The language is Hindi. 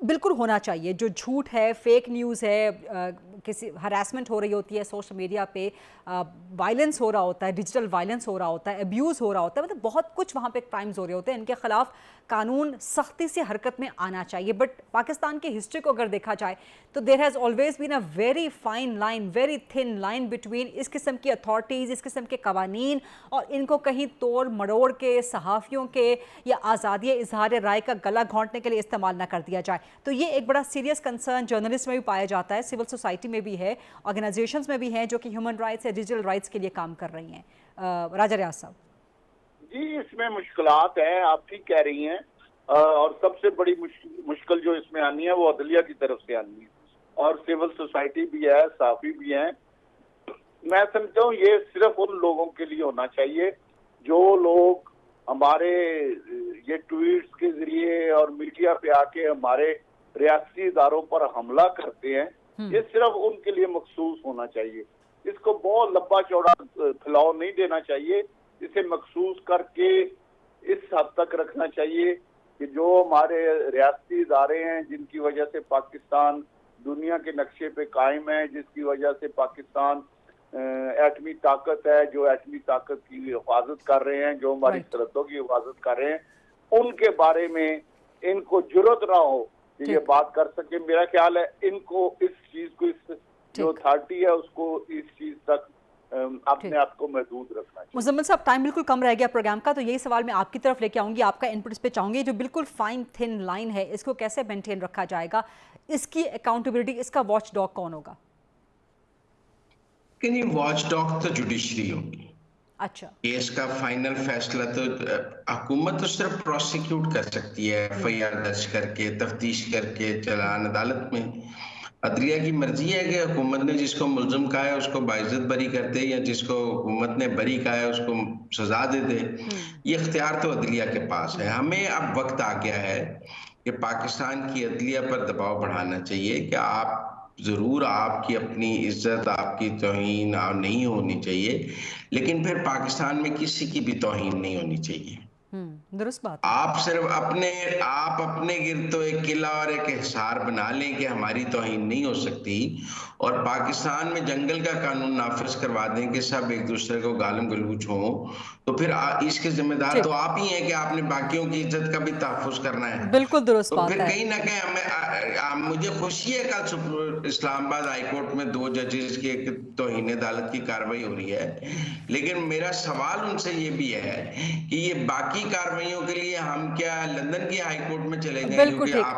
बिल्कुल होना चाहिए। जो झूठ है, फेक न्यूज़ है, किसी हरासमेंट हो रही होती है सोशल मीडिया पे, वायलेंस हो रहा होता है, डिजिटल वायलेंस हो रहा होता है, अब्यूज़ हो रहा होता है, मतलब बहुत कुछ वहाँ पे क्राइम्स हो रहे होते हैं। इनके खिलाफ कानून सख्ती से हरकत में आना चाहिए। बट पाकिस्तान की हिस्ट्री को अगर देखा जाए तो there has always been a very fine line, very thin line between इस किस्म की अथॉरिटीज़, इस किस्म के कवानीन और इनको कहीं तोड़ मरोड़ के सहाफ़ियों के या आज़ादी इजहार राय का गला घोंटने के लिए इस्तेमाल ना कर दिया जाए। तो ये एक बड़ा सीरियस कंसर्न जर्नलिस्ट में भी पाया जाता है, सिविल सोसाइटी में भी है, ऑर्गेनाइजेशंस में भी हैं जो कि ह्यूमन राइट्स या डिजिटल राइट्स के लिए काम कर रही हैं। राजा रियाज साहब जी, इसमें मुश्किलात हैं, आप ठीक कह रही हैं। और सबसे बड़ी मुश्किल जो इसमें आनी है वो अदलिया की तरफ से आनी है, और सिविल सोसाइटी भी है, साफी भी हैं। मैं समझता हूँ ये सिर्फ उन लोगों के लिए होना चाहिए जो लोग हमारे ये ट्वीट्स के जरिए और मीडिया पे आके हमारे रियासती इदारों पर हमला करते हैं। ये सिर्फ उनके लिए मखसूस होना चाहिए। इसको बहुत लंबा चौड़ा फैलाव नहीं देना चाहिए। इसे मखसूस करके इस हद तक रखना चाहिए कि जो हमारे रियासती इदारे हैं, जिनकी वजह से पाकिस्तान दुनिया के नक्शे पे कायम है, जिसकी वजह से पाकिस्तान एटमी ताकत है, जो एटमी ताकत की हिफाजत कर रहे हैं, जो हमारी सरहदों की हिफाजत कर रहे हैं, उनके बारे में इनको जरूरत ना हो कि ये बात कर सके। मेरा ख्याल है इनको इस चीज को, इस जो अथॉरिटी है उसको इस चीज तक अपने आप को महदूद रखना चाहिए। मुजम्मिल साहब, टाइम बिल्कुल कम रह गया प्रोग्राम का, तो यही सवाल मैं आपकी तरफ लेके आऊंगी, आपका इनपुट इस पे चाहूंगी। जो बिल्कुल फाइन थिन लाइन है, इसको कैसे मेंटेन रखा जाएगा, इसकी अकाउंटेबिलिटी, इसका वॉच डॉग कौन होगा? कि नहीं, वॉच डॉग तो जुडिशरी होगी। अच्छा, केस का फाइनल फैसला तो हुकूमत तो सिर्फ प्रोसिक्यूट कर सकती है, एफआईआर दर्ज करके, तफ्तीश करके, चलान अदालत में। अदलिया की मर्जी है कि हुकूमत ने जिसको मुल्जिम कहा है उसको बाइज्जत बरी कर दे, या जिसको हुकूमत ने बरी कहा है उसको सजा दे दे। ये इख्तियार तो अदलिया के पास है। हमें अब वक्त आ गया है कि पाकिस्तान की अदलिया पर दबाव बढ़ाना चाहिए कि आप जरूर, आपकी अपनी इज्जत, आपकी तौहीन नहीं होनी चाहिए, लेकिन फिर पाकिस्तान में किसी की भी तौहीन नहीं होनी चाहिए। दुरुस्त बात। आप सिर्फ अपने गिर्द तो एक किला और एक हिसार बना लें कि हमारी तौहीन नहीं हो सकती, और पाकिस्तान में जंगल का कानून नाफिज करवा दें कि सब एक दूसरे को गालिम गलूच हो, तो फिर इसके जिम्मेदार तो आप ही हैं कि आपने बाकियों की इज्जत का भी तहफ़्फ़ुज़ करना है। बिल्कुल दुरुस्त तो बात फिर है। कहीं ना कहीं हमें, मुझे खुशी है कल इस्लामाबाद हाई कोर्ट में 2 जजेस की एक तौहीन अदालत की कार्रवाई हो रही है, लेकिन मेरा सवाल उनसे ये भी है कि ये बाकी कार्रवाइयों के लिए हम क्या लंदन की हाई कोर्ट में चले जाएं, बिल्कुल क्योंकि ठीक। आप